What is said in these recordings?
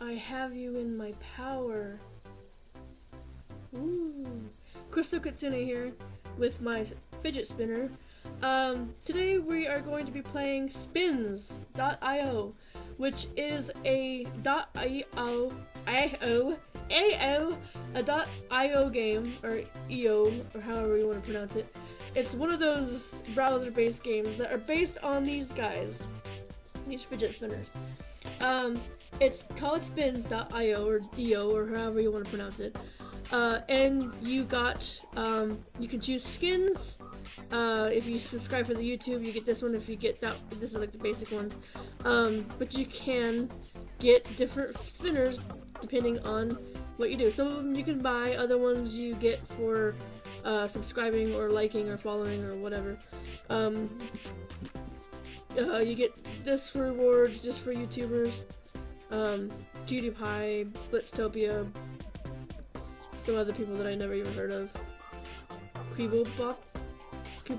I have you in my power. Ooh. Crystal Kitsune here with my fidget spinner. Today we are going to be playing spins.io, which is a .io, a .io game, or EO, or however you want to pronounce it. It's one of those browser-based games that are based on these guys, these fidget spinners. It's called spins.io or EO, or however you want to pronounce it. And you can choose skins. If you subscribe for the YouTube, you get this one. If you get that, this is like the basic one. But you can get different spinners depending on what you do. Some of them you can buy, other ones you get for subscribing or liking or following or whatever. You get this for rewards just for YouTubers. PewDiePie, Blitztopia, some other people that I never even heard of. Quibblebop? I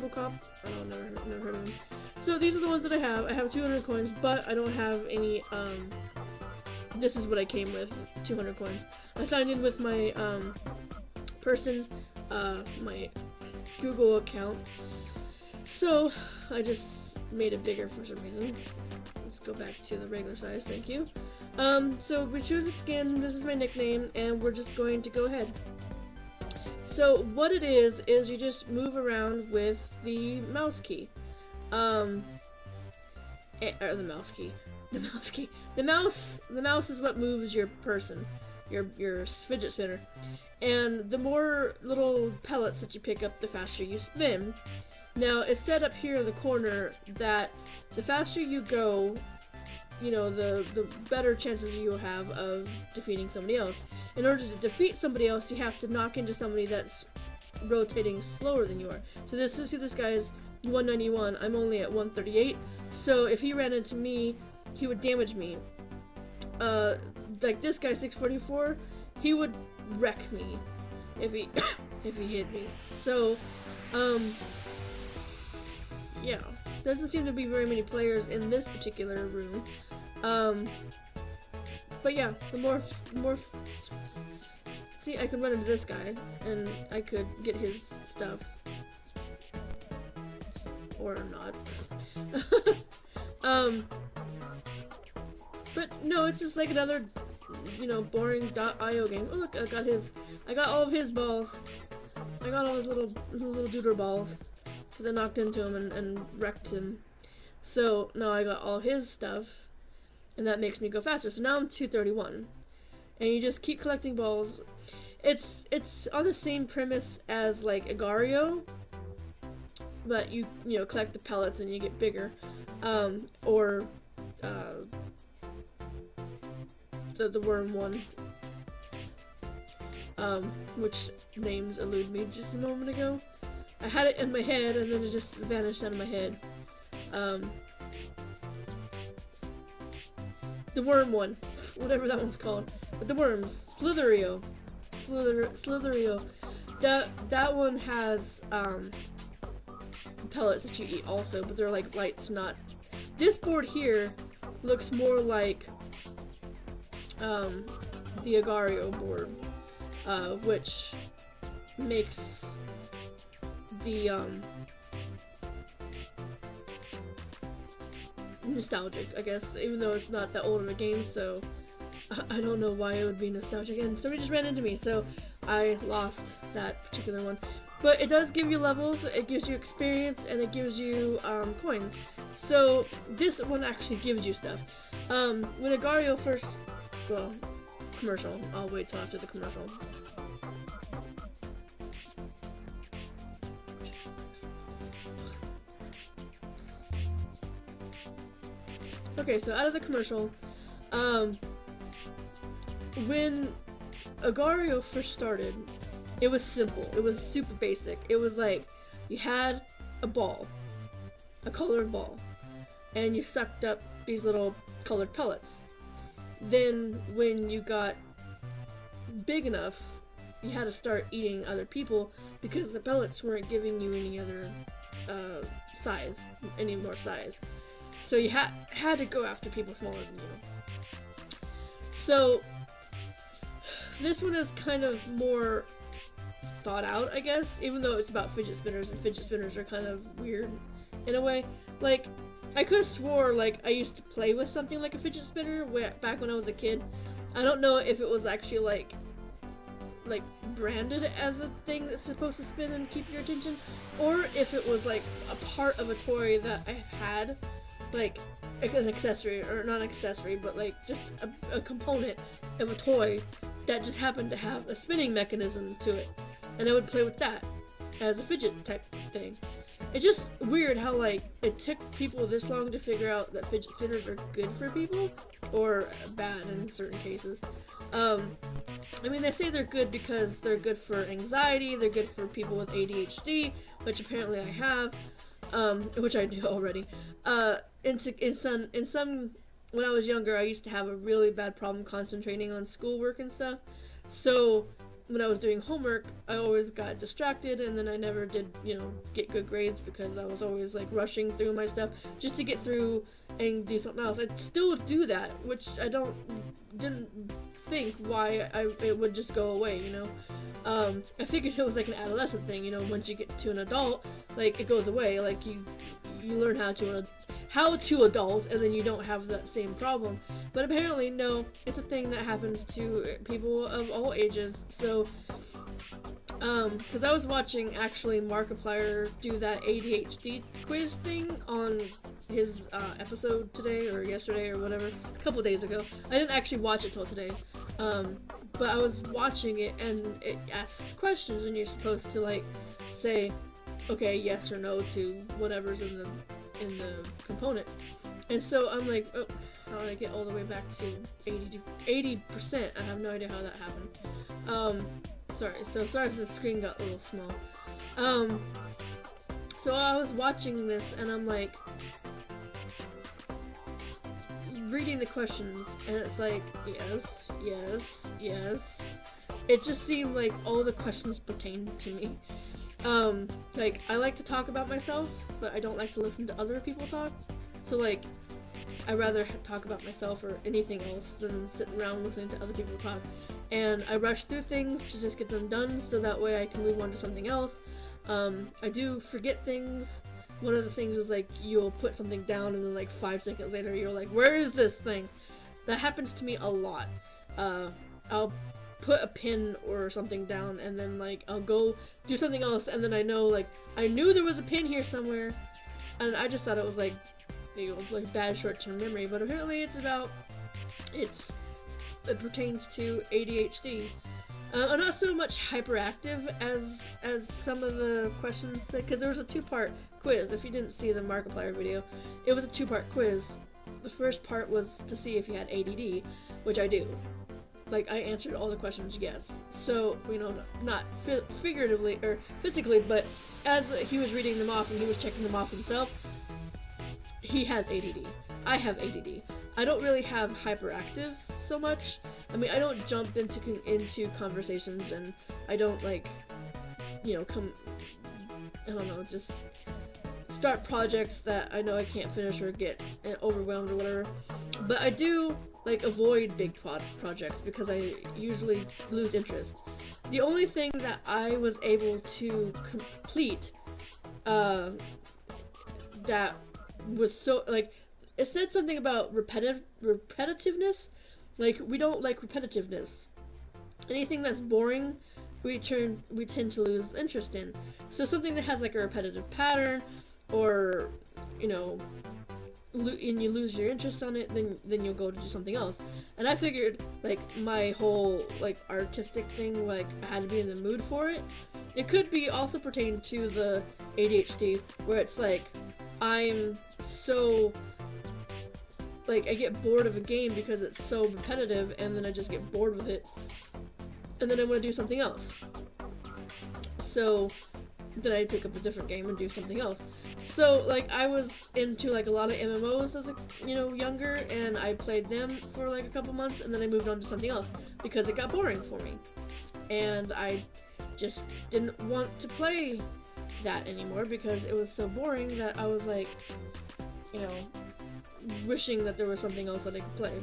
don't know, never heard of them. So these are the ones that I have. I have 200 coins, but I don't have any, this is what I came with, 200 coins. I signed in with my, my Google account. So, I just made it bigger for some reason. Let's go back to the regular size, thank you. So we choose a skin, this is my nickname, and we're just going to go ahead. So what it is you just move around with the mouse key. Or the mouse key. The mouse is what moves your person, your fidget spinner. And the more little pellets that you pick up, the faster you spin. Now, it's set up here in the corner that the faster you go, you know, the better chances you have of defeating somebody else. In order to defeat somebody else, you have to knock into somebody that's rotating slower than you are. So this guy is 191, I'm only at 138, so if he ran into me, he would damage me. Like this guy, 644, he would wreck me if he if he hit me. So, yeah, doesn't seem to be very many players in this particular room. But yeah, the more see, I could run into this guy and I could get his stuff, or not. But no, it's just like another, you know, boring .io game. Oh look, I got all of his balls. I got all his little doodle balls because I knocked into him and wrecked him. So now I got all his stuff, and that makes me go faster. So now I'm 231, and you just keep collecting balls. It's on the same premise as like Agario, but you know, collect the pellets and you get bigger, or the worm one, which names elude me just a moment ago. I had it in my head and then it just vanished out of my head. The worm one, whatever that one's called. But the worms, Slitherio. That one has pellets that you eat also, but they're like lights, not. This board here looks more like the Agario board, which makes the nostalgic, I guess, even though it's not that old of a game, so I don't know why it would be nostalgic, and somebody just ran into me, so I lost that particular one. But it does give you levels, it gives you experience, and it gives you coins. So this one actually gives you stuff. When Agario first, well, commercial, I'll wait till after the commercial. Okay, so out of the commercial, when Agario first started, it was simple. It was super basic. It was like, you had a ball, a colored ball, and you sucked up these little colored pellets. Then when you got big enough, you had to start eating other people because the pellets weren't giving you any other any more size. So you had to go after people smaller than you. So this one is kind of more thought out, I guess, even though it's about fidget spinners, and fidget spinners are kind of weird in a way. Like, I could have swore, like, I used to play with something like a fidget spinner back when I was a kid. I don't know if it was actually, like branded as a thing that's supposed to spin and keep your attention, or if it was, like, a part of a toy that I had, like an accessory, or not an accessory, but, like, just a component of a toy that just happened to have a spinning mechanism to it. And I would play with that as a fidget type thing. It's just weird how, like, it took people this long to figure out that fidget spinners are good for people, or bad in certain cases. I mean, they say they're good because they're good for anxiety, they're good for people with ADHD, which apparently I have, which I do already. In some, when I was younger, I used to have a really bad problem concentrating on schoolwork and stuff. So when I was doing homework, I always got distracted, and then I never did, get good grades because I was always, like, rushing through my stuff just to get through and do something else. I still do that, which I didn't think why it would just go away, I figured it was like an adolescent thing, once you get to an adult, like, it goes away, like, you learn how to adult, and then you don't have that same problem. But apparently, no, it's a thing that happens to people of all ages. So, because I was watching, actually, Markiplier do that ADHD quiz thing on his episode today, or yesterday, or whatever, a couple days ago. I didn't actually watch it till today, but I was watching it, and it asks questions, and you're supposed to, like, say, okay, yes or no to whatever's in the component. And so I'm like, oh, how did I get all the way back to 80%? I have no idea how that happened. Sorry if the screen got a little small. So I was watching this, and I'm like, reading the questions, and it's like, yes. It just seemed like all the questions pertained to me. Like, I like to talk about myself, but I don't like to listen to other people talk. So, like, I'd rather talk about myself or anything else than sit around listening to other people talk. And I rush through things to just get them done, so that way I can move on to something else. I do forget things. One of the things is, like, you'll put something down, and then, like, 5 seconds later, you're like, where is this thing? That happens to me a lot. I'll put a pin or something down, and then, like, I'll go do something else, and then I know, like, I knew there was a pin here somewhere, and I just thought it was, like, like, bad short-term memory, but apparently it pertains to ADHD. I'm not so much hyperactive as some of the questions, because there was a 2-part quiz. If you didn't see the Markiplier video, it was a 2-part quiz. The first part was to see if you had ADD, which I do. Like, I answered all the questions yes. So, not figuratively or physically, but as he was reading them off and he was checking them off himself, he has ADD. I have ADD. I don't really have hyperactive so much. I mean, I don't jump into conversations, and I don't, like, just start projects that I know I can't finish or get overwhelmed or whatever. But I do, like, avoid big projects because I usually lose interest. The only thing that I was able to complete that was so, like, it said something about repetitiveness. Like, we don't like repetitiveness. Anything that's boring, we tend to lose interest in. So something that has, like, a repetitive pattern, or, and you lose your interest on it, then you'll go to do something else. And I figured, like, my whole, like, artistic thing, like, I had to be in the mood for it. It could be also pertaining to the ADHD, where it's like, I'm so, like, I get bored of a game because it's so repetitive, and then I just get bored with it, and then I want to do something else. So then I pick up a different game and do something else. So, like, I was into, like, a lot of MMOs as a, younger, and I played them for, like, a couple months, and then I moved on to something else because it got boring for me. And I just didn't want to play that anymore because it was so boring that I was, like, wishing that there was something else that I could play.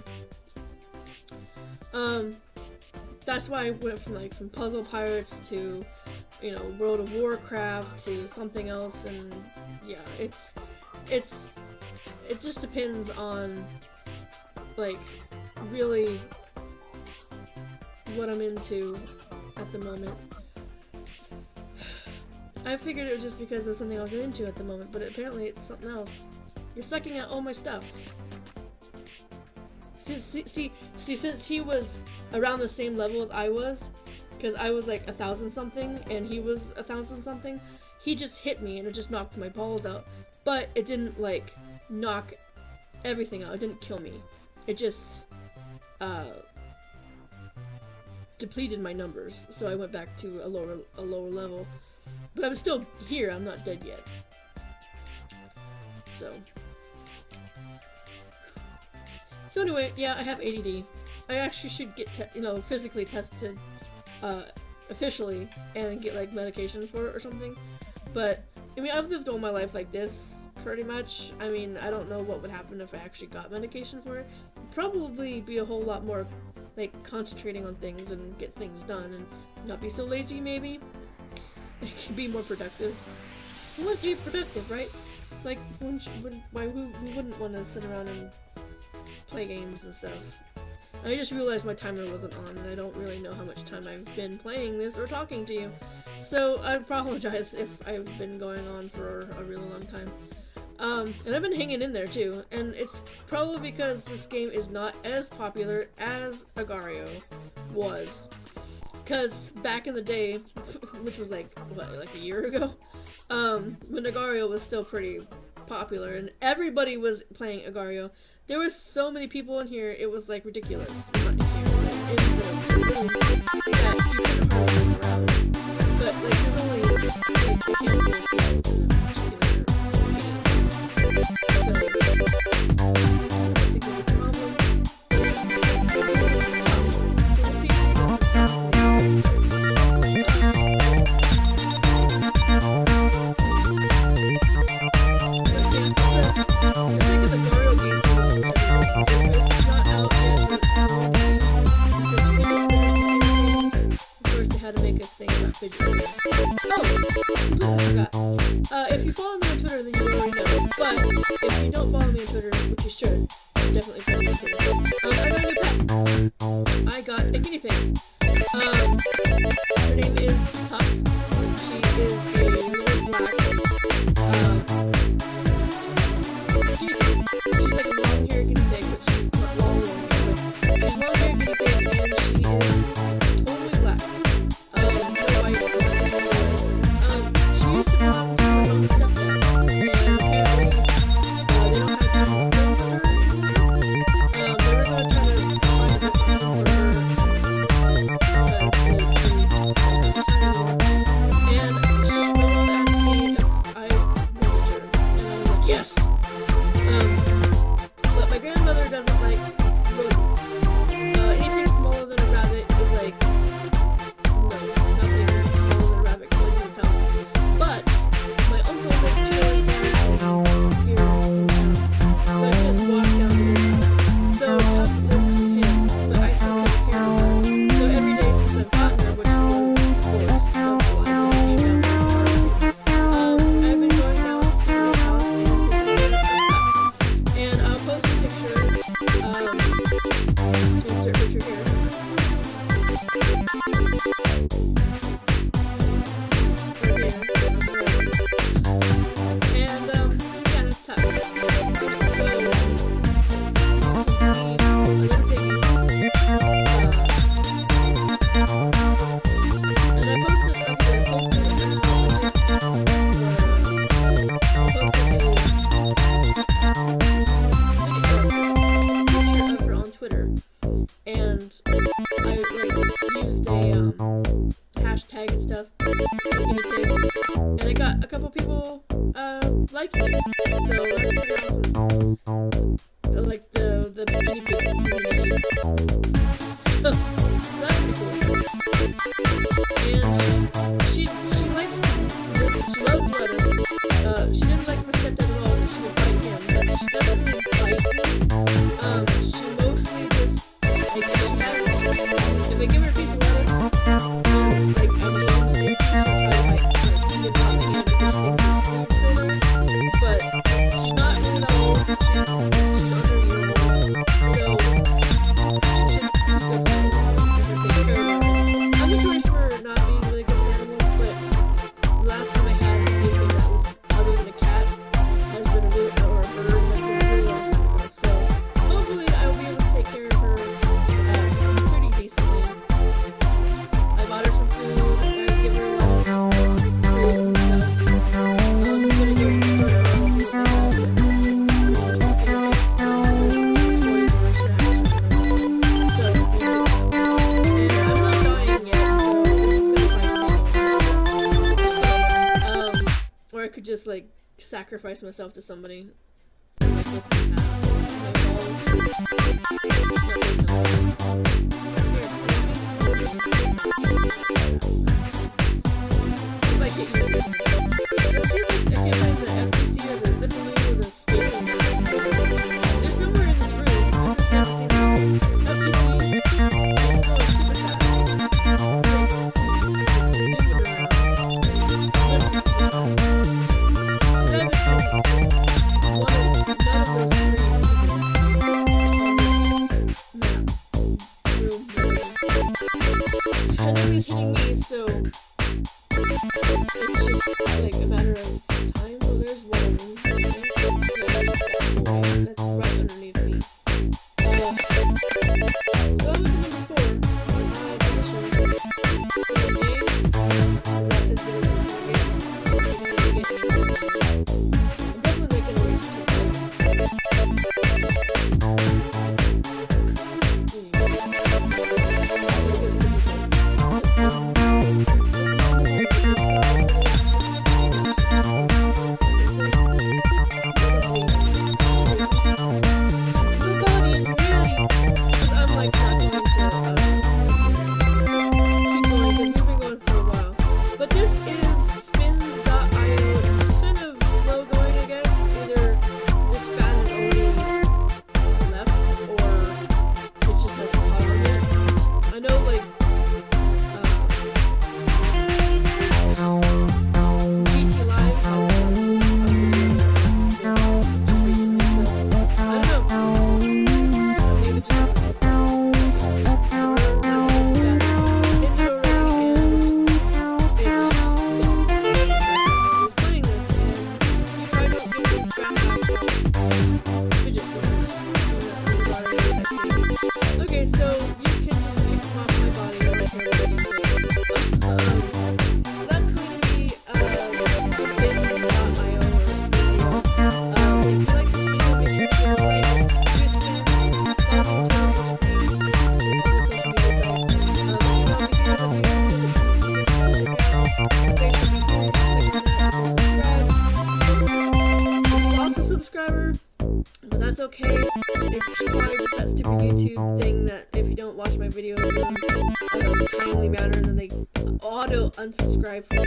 Um, that's why I went from Puzzle Pirates to, World of Warcraft to something else, and yeah, it just depends on, like, really what I'm into at the moment. I figured it was just because of something I was into at the moment, but apparently it's something else. You're sucking at all my stuff. See, since he was around the same level as I was, because I was like 1,000 something and he was 1,000 something, he just hit me and it just knocked my balls out. But it didn't like knock everything out. It didn't kill me. It just depleted my numbers. So I went back to a lower level. But I'm still here. I'm not dead yet. So anyway, yeah, I have ADD. I actually should get physically tested officially and get like medication for it or something. But I mean, I've lived all my life like this pretty much. I mean, I don't know what would happen if I actually got medication for it. Probably be a whole lot more like concentrating on things and get things done and not be so lazy maybe. It can be more productive. We want to be productive, right? Like, who wouldn't want to sit around and play games and stuff? I just realized my timer wasn't on, and I don't really know how much time I've been playing this or talking to you. So I apologize if I've been going on for a really long time. And I've been hanging in there too, and it's probably because this game is not as popular as Agar.io was. Because back in the day, which was like a year ago, when Agar.io was still pretty popular and everybody was playing Agar.io, there was so many people in here, it was like ridiculous. Not in here, but in the room. Yeah, you couldn't hardly move around. But like, there's only like, a handful of people in this particular game. So, I think there's a problem. Fidget. Oh! Completely forgot. If you follow me on Twitter, then you already know. But if you don't follow me on Twitter, which you should, definitely follow me on Twitter. I got a new pet. I got a guinea pig. Her name is Tuck. She is a little black guinea pig. She's like a long-haired guinea pig, but she's not long hair. She's long-haired guinea pig, and she is totally black. She used to belong to her own stepdad, and apparently they don't have any skins for her. They were going to try to find a good home for her and she went on to ask me if I wanted her, and I was like, yes! But my grandmother doesn't like rodents. Anything smaller than a rabbit is like, no, nothing smaller than a rabbit can live in its house. But my uncle lives really here in town, so I just walked down to his house. So Tuck lives with him, but I still take care of her. So every day since I've gotten her, which was, of course, no lie, I've been going down to his house and taking care of Tuck. And I'll post a picture, insert picture here. And, yeah, that's Tuck. So, you can see another piggy. And I posted up there, posted a picture of her on Twitter. And I, like, used a, hashtag and stuff, guinea pig, and I got a couple people, liking it, so that's pretty awesome. Like, the guinea pig community. So, that's pretty cool. And she likes lettuce, she loves lettuce. She didn't like my stepdad at all, and she would fight him, but she doesn't really fight him. She mostly just, like, she has I give her a piece of lettuce, and like at the end, she'll try to like eat it out of my hand because she thinks it's food for her. But she's not really that old. She's under a year old. So she should be good for take care of her. I'm notorious for not being really good with animals, but the last time I had anything that was other than a cat has been a really, or a bird has been a really long time ago. So hopefully I will be able to take care of her pretty decently. I bought her some food. I give her lettuce, fruit, and stuff. I'm gonna give her food and toys or snacks or so and I'm not dying yet, so this is gonna probably take a while. Or I could just like sacrifice myself to somebody. Like this if I get you this. Let's see if I can find the FTC or the Zipperoo or the station. There's somewhere in this room. I've never seen it. FTC. It's going super fast. Nobody's hitting me, so it's just like a matter of time. Oh, there's one of them. That's right underneath me. So that was number 4. That is going to I'm definitely not going to reach 1 but that's okay. It's probably just that stupid YouTube thing that if you don't watch my videos in a timely manner, then they auto unsubscribe from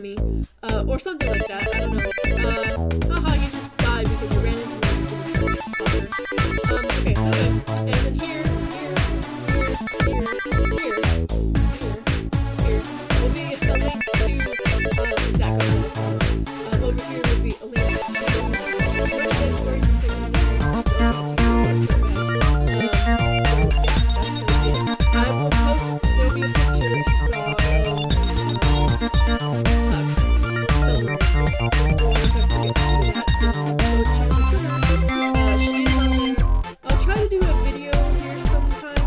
me, or something like that. I don't know. Haha, you just died because you ran into my stupid father. Okay, and then here will be a link to exactly over here will be a link to merchandise where you can take I will post, there will be a picture that you saw of she is on there. I'll try to do a video here sometime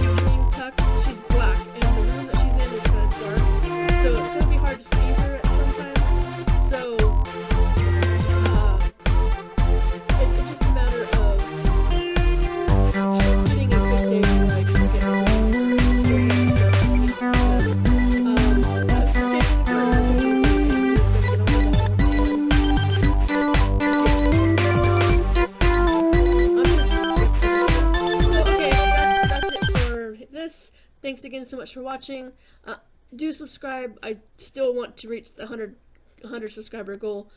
using Tuck. She's black and the room that she's in is kind of dark, so it's going to be hard to see her at some time. So it's just a matter of getting a good day where I can get Thanks again so much for watching. Do subscribe. I still want to reach the 100 subscriber goal,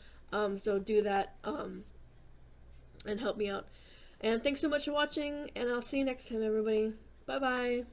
so do that and help me out. And thanks so much for watching, and I'll see you next time, everybody. Bye bye.